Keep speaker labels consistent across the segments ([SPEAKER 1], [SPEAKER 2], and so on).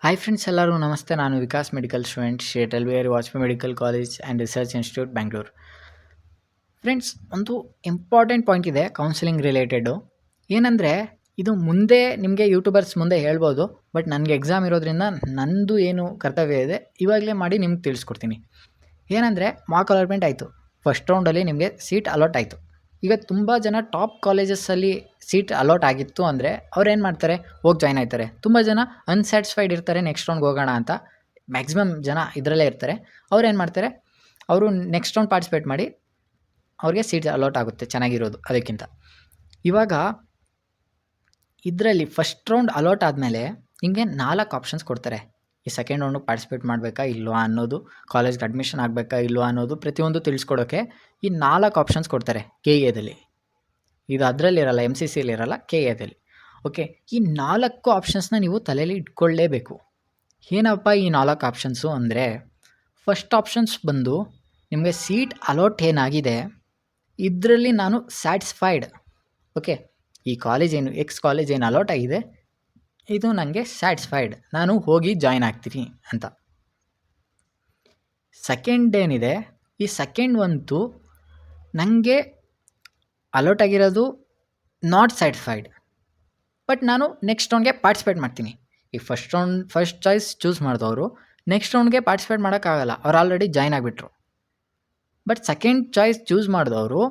[SPEAKER 1] Hi friends, ಎಲ್ಲರಿಗೂ ನಮಸ್ತೆ. ನಾನು Vikas medical student, Shri L Vajpayee medical college and research institute, Bangalore. Friends, ಒಂದು ಇಂಪಾರ್ಟೆಂಟ್ ಪಾಯಿಂಟ್ ಇದೆ ಕೌನ್ಸಿಲಿಂಗ್ ರಿಲೇಟೆಡು. ಏನಂದರೆ, ಇದು ಮುಂದೆ ನಿಮಗೆ ಯೂಟ್ಯೂಬರ್ಸ್ ಮುಂದೆ ಹೇಳ್ಬೋದು, ಬಟ್ ನನಗೆ ಎಕ್ಸಾಮ್ ಇರೋದ್ರಿಂದ ನಂದು ಏನು ಕರ್ತವ್ಯ ಇದೆ ಇವಾಗಲೇ ಮಾಡಿ ನಿಮ್ಗೆ ತಿಳಿಸ್ಕೊಡ್ತೀನಿ. ಏನಂದರೆ, ಮಾಕ್ ಅಲಾಟ್ಮೆಂಟ್ ಆಯಿತು. ಫಸ್ಟ್ ರೌಂಡಲ್ಲಿ ನಿಮಗೆ ಸೀಟ್ ಅಲಾಟ್ ಆಯಿತು. ಈಗ ತುಂಬ ಜನ ಟಾಪ್ ಕಾಲೇಜಸ್ಸಲ್ಲಿ ಸೀಟ್ ಅಲಾಟ್ ಆಗಿತ್ತು ಅಂದರೆ ಅವ್ರು ಏನು ಮಾಡ್ತಾರೆ, ಹೋಗಿ ಜಾಯ್ನ್ ಆಯ್ತಾರೆ. ತುಂಬ ಜನ ಅನ್ಸ್ಯಾಟಿಸ್ಫೈಡ್ ಇರ್ತಾರೆ, ನೆಕ್ಸ್ಟ್ ರೌಂಡ್ಗೆ ಹೋಗೋಣ ಅಂತ. ಮ್ಯಾಕ್ಸಿಮಮ್ ಜನ ಇದರಲ್ಲೇ ಇರ್ತಾರೆ. ಅವ್ರು ಏನು ಮಾಡ್ತಾರೆ, ಅವರು ನೆಕ್ಸ್ಟ್ ರೌಂಡ್ ಪಾರ್ಟಿಸಿಪೇಟ್ ಮಾಡಿ ಅವ್ರಿಗೆ ಸೀಟ್ ಅಲಾಟ್ ಆಗುತ್ತೆ ಚೆನ್ನಾಗಿರೋದು. ಅದಕ್ಕಿಂತ ಇವಾಗ ಇದರಲ್ಲಿ ಫಸ್ಟ್ ರೌಂಡ್ ಅಲಾಟ್ ಆದಮೇಲೆ ನಿಮಗೆ 4 ಆಪ್ಷನ್ಸ್ ಕೊಡ್ತಾರೆ. ಈ ಸೆಕೆಂಡ್ ರೌಂಡಿಗೆ ಪಾರ್ಟಿಸಿಪೇಟ್ ಮಾಡಬೇಕಾ ಇಲ್ವಾ ಅನ್ನೋದು, ಕಾಲೇಜ್ಗೆ ಅಡ್ಮಿಷನ್ ಆಗಬೇಕಾ ಇಲ್ವಾ ಅನ್ನೋದು ಪ್ರತಿಯೊಂದು ತಿಳಿಸ್ಕೊಡೋಕ್ಕೆ ಈ 4 ಆಪ್ಷನ್ಸ್ ಕೊಡ್ತಾರೆ ಕೆ ಎದಲ್ಲಿ. ಇದು ಅದರಲ್ಲಿರಲ್ಲ, ಎಮ್ ಸಿ ಸಿಲಿರಲ್ಲ, ಕೆ ಎದಲ್ಲಿ. ಓಕೆ, ಈ 4 ಆಪ್ಷನ್ಸ್ನ ನೀವು ತಲೆಯಲ್ಲಿ ಇಟ್ಕೊಳ್ಳೇಬೇಕು. ಏನಪ್ಪ ಈ 4 ಆಪ್ಷನ್ಸು ಅಂದರೆ, ಫಸ್ಟ್ ಆಪ್ಷನ್ಸ್ ಬಂದು ನಿಮಗೆ ಸೀಟ್ ಅಲಾಟ್ ಏನಾಗಿದೆ ಇದರಲ್ಲಿ ನಾನು ಸ್ಯಾಟಿಸ್ಫೈಡ್. ಓಕೆ, ಈ ಕಾಲೇಜ್ ಏನು ಕಾಲೇಜ್ ಏನು ಅಲಾಟ್ ಆಗಿದೆ ಇದು ನನಗೆ ಸ್ಯಾಟಿಸ್ಫೈಡ್, ನಾನು ಹೋಗಿ ಜಾಯ್ನ್ ಆಗ್ತೀನಿ ಅಂತ. ಸೆಕೆಂಡ್ ಏನಿದೆ, ಈ ಸೆಕೆಂಡ್ ಅಂತೂ ನನಗೆ ಅಲಾಟ್ ಆಗಿರೋದು ನಾಟ್ ಸ್ಯಾಟಿಸ್ಫೈಡ್, ಬಟ್ ನಾನು ನೆಕ್ಸ್ಟ್ ರೌಂಡ್ಗೆ ಪಾರ್ಟಿಸಿಪೇಟ್ ಮಾಡ್ತೀನಿ. ಈ ಫಸ್ಟ್ ಚಾಯ್ಸ್ ಚೂಸ್ ಮಾಡಿದವರು ನೆಕ್ಸ್ಟ್ ರೌಂಡ್ಗೆ ಪಾರ್ಟಿಸಿಪೇಟ್ ಮಾಡೋಕ್ಕಾಗಲ್ಲ, ಅವ್ರು ಆಲ್ರೆಡಿ ಜಾಯ್ನ್ ಆಗಿಬಿಟ್ರು. ಬಟ್ ಸೆಕೆಂಡ್ ಚಾಯ್ಸ್ ಚೂಸ್ ಮಾಡಿದವರು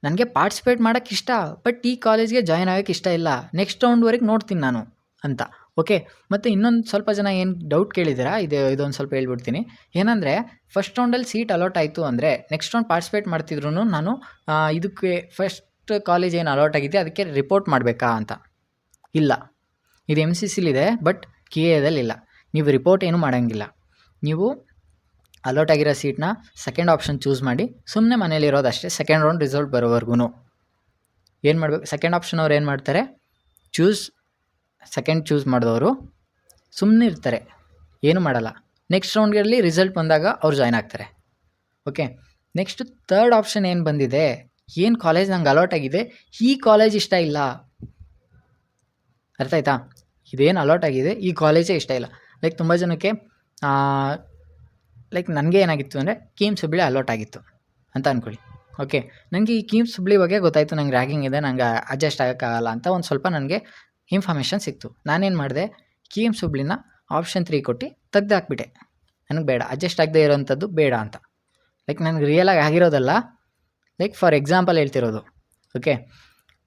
[SPEAKER 1] ನನಗೆ ಪಾರ್ಟಿಸಿಪೇಟ್ ಮಾಡೋಕ್ಕೆ ಇಷ್ಟ, ಬಟ್ ಈ ಕಾಲೇಜ್ಗೆ ಜಾಯ್ನ್ ಆಗೋಕ್ಕೆ ಇಷ್ಟ ಇಲ್ಲ, ನೆಕ್ಸ್ಟ್ ರೌಂಡ್ವರೆಗೆ ನೋಡ್ತೀನಿ ನಾನು ಅಂತ. ಓಕೆ, ಮತ್ತು ಇನ್ನೊಂದು ಸ್ವಲ್ಪ ಜನ ಏನು ಡೌಟ್ ಕೇಳಿದ್ದೀರಾ, ಇದೊಂದು ಸ್ವಲ್ಪ ಹೇಳ್ಬಿಡ್ತೀನಿ. ಏನಂದರೆ, ಫಸ್ಟ್ ರೌಂಡಲ್ಲಿ ಸೀಟ್ ಅಲಾಟ್ ಆಯಿತು ಅಂದರೆ ನೆಕ್ಸ್ಟ್ ರೌಂಡ್ ಪಾರ್ಟಿಸಿಪೇಟ್ ಮಾಡ್ತಿದ್ರು ನಾನು ಇದಕ್ಕೆ ಫಸ್ಟ್ ಕಾಲೇಜ್ ಏನು ಅಲಾಟ್ ಆಗಿದೆ ಅದಕ್ಕೆ ರಿಪೋರ್ಟ್ ಮಾಡಬೇಕಾ ಅಂತ. ಇಲ್ಲ, ಇದು ಎಮ್ ಸಿ ಸಿಲಿದೆ, ಬಟ್ ಕೆ ಎದಲ್ಲಿಲ್ಲ. ನೀವು ರಿಪೋರ್ಟ್ ಏನೂ ಮಾಡೋಂಗಿಲ್ಲ. ನೀವು ಅಲಾಟ್ ಆಗಿರೋ ಸೀಟ್ನ ಸೆಕೆಂಡ್ ಆಪ್ಷನ್ ಚೂಸ್ ಮಾಡಿ ಸುಮ್ಮನೆ ಮನೇಲಿರೋದು ಅಷ್ಟೇ. ಸೆಕೆಂಡ್ ರೌಂಡ್ ರಿಸಲ್ಟ್ ಬರೋವರೆಗೂ ಏನು ಮಾಡಬೇಕು, ಸೆಕೆಂಡ್ ಆಪ್ಷನ್ ಅವ್ರು ಏನು ಮಾಡ್ತಾರೆ, ಸೆಕೆಂಡ್ ಚೂಸ್ ಮಾಡಿದವರು ಸುಮ್ಮನೆ ಇರ್ತಾರೆ, ಏನೂ ಮಾಡಲ್ಲ. ನೆಕ್ಸ್ಟ್ ರೌಂಡ್ಗಳಲ್ಲಿ ರಿಸಲ್ಟ್ ಬಂದಾಗ ಅವ್ರು ಜಾಯ್ನ್ ಆಗ್ತಾರೆ. ಓಕೆ, ನೆಕ್ಸ್ಟ್ ಥರ್ಡ್ ಆಪ್ಷನ್ ಏನು ಬಂದಿದೆ, ಏನು ಕಾಲೇಜ್ ನಂಗೆ ಅಲಾಟ್ ಆಗಿದೆ, ಈ ಕಾಲೇಜ್ ಇಷ್ಟ ಇಲ್ಲ. ಅರ್ಥ ಆಯ್ತಾ? ಇದೇನು ಅಲಾಟ್ ಆಗಿದೆ ಈ ಕಾಲೇಜೇ ಇಷ್ಟ ಇಲ್ಲ. ಲೈಕ್ ತುಂಬ ಜನಕ್ಕೆ ಲೈಕ್ ನನಗೆ ಏನಾಗಿತ್ತು ಅಂದರೆ, ಕೀಮ್ಸ್ ಹುಬ್ಳಿ ಅಲಾಟ್ ಆಗಿತ್ತು ಅಂತ ಅಂದ್ಕೊಳ್ಳಿ. ಓಕೆ, ನನಗೆ ಈ ಕೀಮ್ಸ್ ಹುಬ್ಳಿ ಬಗ್ಗೆ ಗೊತ್ತಾಯಿತು, ನಂಗೆ ರ್ಯಾಗಿಂಗ್ ಇದೆ, ನಂಗೆ ಅಡ್ಜಸ್ಟ್ ಆಗೋಕ್ಕಾಗಲ್ಲ ಅಂತ ಒಂದು ಸ್ವಲ್ಪ ನನಗೆ ಇನ್ಫಾರ್ಮೇಷನ್ ಸಿಕ್ತು. ನಾನೇನು ಮಾಡಿದೆ, ಕೀಮ್ಸ್ ಹುಬ್ಳಿನ ಆಪ್ಷನ್ 3 ಕೊಟ್ಟು ತೆಗ್ದಾಕ್ಬಿಟ್ಟೆ. ನನಗೆ ಬೇಡ, ಅಡ್ಜಸ್ಟ್ ಆಗದೆ ಇರೋವಂಥದ್ದು ಬೇಡ ಅಂತ. ಲೈಕ್ ನನಗೆ ರಿಯಲಾಗಿ ಆಗಿರೋದಲ್ಲ, ಲೈಕ್ ಫಾರ್ ಎಕ್ಸಾಂಪಲ್ ಹೇಳ್ತಿರೋದು. ಓಕೆ,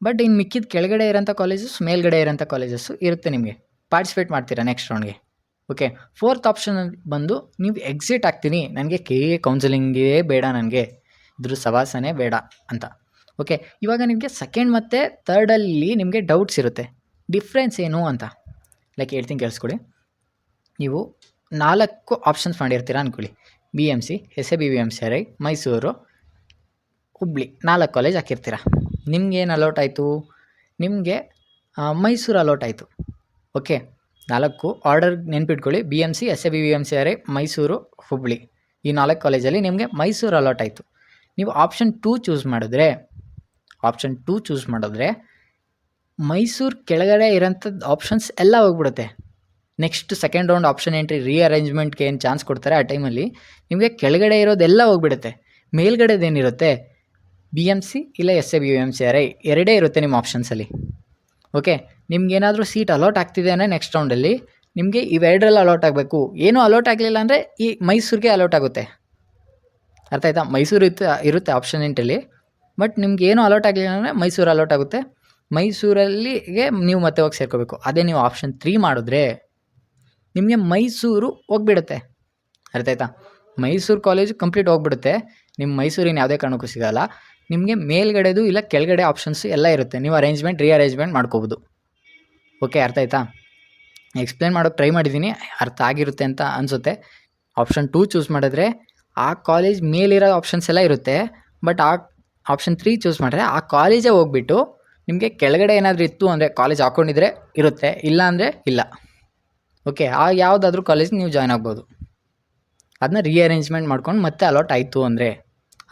[SPEAKER 1] ಬಟ್ ಇನ್ನು ಮಿಕ್ಕಿದ ಕೆಳಗಡೆ ಇರೋಂಥ ಕಾಲೇಜಸ್, ಮೇಲ್ಗಡೆ ಇರೋಂಥ ಕಾಲೇಜಸ್ಸು ಇರುತ್ತೆ, ನಿಮಗೆ ಪಾರ್ಟಿಸಿಪೇಟ್ ಮಾಡ್ತೀರಾ ನೆಕ್ಸ್ಟ್ ರೌಂಡ್ಗೆ. ಓಕೆ, ಫೋರ್ತ್ ಆಪ್ಷನ್ ಬಂದು ನೀವು ಎಕ್ಸಿಟ್ ಆಗ್ತೀನಿ, ನನಗೆ ಕೆ ಎ ಕೌನ್ಸಿಲಿಂಗೇ ಬೇಡ, ನನಗೆ ಇದ್ರ ಸವಾಸನೆ ಬೇಡ ಅಂತ. ಓಕೆ, ಇವಾಗ ನಿಮಗೆ ಸೆಕೆಂಡ್ ಮತ್ತು ಥರ್ಡಲ್ಲಿ ನಿಮಗೆ ಡೌಟ್ಸ್ ಇರುತ್ತೆ, ಡಿಫ್ರೆನ್ಸ್ ಏನು ಅಂತ. ಲೈಕ್ ಹೇಳ್ತೀನಿ ಕೇಳಿಸ್ಕೊಳ್ಳಿ. ನೀವು 4 ಆಪ್ಷನ್ಸ್ ಮಾಡಿರ್ತೀರಾ ಅಂದ್ಕೊಳ್ಳಿ. B M C, S A B V M C R I, Mysuru, Hubli, 4 college ಹಾಕಿರ್ತೀರ. ನಿಮ್ಗೇನು ಅಲಾಟ್ ಆಯಿತು, ನಿಮಗೆ ಮೈಸೂರು ಅಲಾಟ್ ಆಯಿತು. ಓಕೆ, 4 ಆರ್ಡರ್ ನೆನ್ಪಿಟ್ಕೊಳ್ಳಿ. B M C, S A B V M C R I, Mysuru, Hubli, ಈ 4 ಕಾಲೇಜಲ್ಲಿ ನಿಮಗೆ ಮೈಸೂರು ಅಲಾಟ್ ಆಯಿತು. ನೀವು ಆಪ್ಷನ್ 2 ಚೂಸ್ ಮಾಡಿದ್ರೆ ಮೈಸೂರು ಕೆಳಗಡೆ ಇರೋಂಥದ್ದು ಆಪ್ಷನ್ಸ್ ಎಲ್ಲ ಹೋಗ್ಬಿಡುತ್ತೆ. Next second round option entry ರೀಅರೇಂಜ್ಮೆಂಟ್ಗೆ ಏನು ಚಾನ್ಸ್ ಕೊಡ್ತಾರೆ ಆ ಟೈಮಲ್ಲಿ ನಿಮಗೆ ಕೆಳಗಡೆ ಇರೋದೆಲ್ಲ ಹೋಗ್ಬಿಡುತ್ತೆ. ಮೇಲ್ಗಡೆದೇನಿರುತ್ತೆ, ಬಿ ಎಮ್ ಸಿ ಇಲ್ಲ S A B M C R I ಎರಡೇ ಇರುತ್ತೆ ನಿಮ್ಮ ಆಪ್ಷನ್ಸಲ್ಲಿ. ಓಕೆ, ನಿಮ್ಗೇನಾದರೂ ಸೀಟ್ ಅಲಾಟ್ ಆಗ್ತಿದೆ ಅಂದರೆ ನೆಕ್ಸ್ಟ್ ರೌಂಡಲ್ಲಿ ನಿಮಗೆ ಇವೆರಡರಲ್ಲಿ ಅಲಾಟ್ ಆಗಬೇಕು. ಏನೂ ಅಲಾಟ್ ಆಗಲಿಲ್ಲ ಅಂದರೆ ಈ ಮೈಸೂರಿಗೆ ಅಲಾಟ್ ಆಗುತ್ತೆ. ಅರ್ಥ ಆಯ್ತಾ? ಮೈಸೂರು ಇರುತ್ತೆ ಆಪ್ಷನ್ ಎಂಟ್ರಲ್ಲಿ, ಬಟ್ ನಿಮ್ಗೆ ಏನೂ ಅಲಾಟ್ ಆಗಲಿಲ್ಲ ಅಂದರೆ ಮೈಸೂರು ಅಲಾಟ್ ಆಗುತ್ತೆ. ಮೈಸೂರಲ್ಲಿಗೆ ನೀವು ಮತ್ತೆ ಹೋಗಿ ಸೇರ್ಕೋಬೇಕು. ಅದೇ ನೀವು ಆಪ್ಷನ್ 3 ಮಾಡಿದ್ರೆ ನಿಮಗೆ ಮೈಸೂರು ಹೋಗ್ಬಿಡುತ್ತೆ. ಅರ್ಥ ಆಯ್ತಾ? ಮೈಸೂರು ಕಾಲೇಜು ಕಂಪ್ಲೀಟ್ ಹೋಗ್ಬಿಡುತ್ತೆ. ನಿಮ್ಮ ಮೈಸೂರಿನ ಯಾವುದೇ ಕಾರಣಕ್ಕೂ ಸಿಗೋಲ್ಲ. ನಿಮಗೆ ಮೇಲ್ಗಡೆದು ಇಲ್ಲ ಕೆಳಗಡೆ ಆಪ್ಷನ್ಸು ಎಲ್ಲ ಇರುತ್ತೆ, ನೀವು ರೀಅರೇಂಜ್ಮೆಂಟ್ ಮಾಡ್ಕೋಬೋದು. ಓಕೆ, ಅರ್ಥ ಆಯ್ತಾ? ಎಕ್ಸ್ಪ್ಲೇನ್ ಮಾಡೋಕ್ಕೆ ಟ್ರೈ ಮಾಡಿದ್ದೀನಿ, ಅರ್ಥ ಆಗಿರುತ್ತೆ ಅಂತ ಅನಿಸುತ್ತೆ. ಆಪ್ಷನ್ 2 ಚೂಸ್ ಮಾಡಿದ್ರೆ ಆ ಕಾಲೇಜ್ ಮೇಲಿರೋ ಆಪ್ಷನ್ಸ್ ಎಲ್ಲ ಇರುತ್ತೆ, ಬಟ್ ಆ ಆಪ್ಷನ್ 3 ಚೂಸ್ ಮಾಡಿದ್ರೆ ಆ ಕಾಲೇಜೇ ಹೋಗ್ಬಿಟ್ಟು ನಿಮಗೆ ಕೆಳಗಡೆ ಏನಾದರೂ ಇತ್ತು ಅಂದರೆ ಕಾಲೇಜ್ ಹಾಕ್ಕೊಂಡಿದ್ರೆ ಇರುತ್ತೆ, ಇಲ್ಲ ಅಂದರೆ ಇಲ್ಲ. ಓಕೆ, ಆ ಯಾವುದಾದ್ರೂ ಕಾಲೇಜ್ ನೀವು ಜಾಯ್ನ್ ಆಗ್ಬೋದು. ಅದನ್ನ ರೀಅರೇಂಜ್ಮೆಂಟ್ ಮಾಡ್ಕೊಂಡು ಮತ್ತೆ ಅಲಾಟ್ ಆಯಿತು ಅಂದರೆ,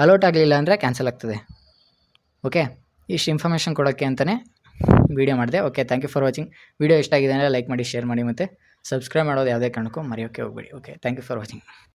[SPEAKER 1] ಅಲಾಟ್ ಆಗಲಿಲ್ಲ ಅಂದರೆ ಕ್ಯಾನ್ಸಲ್ ಆಗ್ತದೆ. ಓಕೆ, ಇಷ್ಟು ಇನ್ಫಾರ್ಮೇಷನ್ ಕೊಡೋಕ್ಕೆ ಅಂತಲೇ ವೀಡಿಯೋ ಮಾಡಿದೆ. Okay, thank you for watching. Video ಇಷ್ಟ ಆಗಿದೆ ಅಂದರೆ ಲೈಕ್ ಮಾಡಿ, ಶೇರ್ ಮಾಡಿ ಮತ್ತು ಸಬ್ಸ್ಕ್ರೈಬ್ ಮಾಡೋದು ಯಾವುದೇ ಕಾರಣಕ್ಕೂ ಮರೆಯೋಕ್ಕೆ ಹೋಗಬೇಡಿ. Okay, thank you for watching.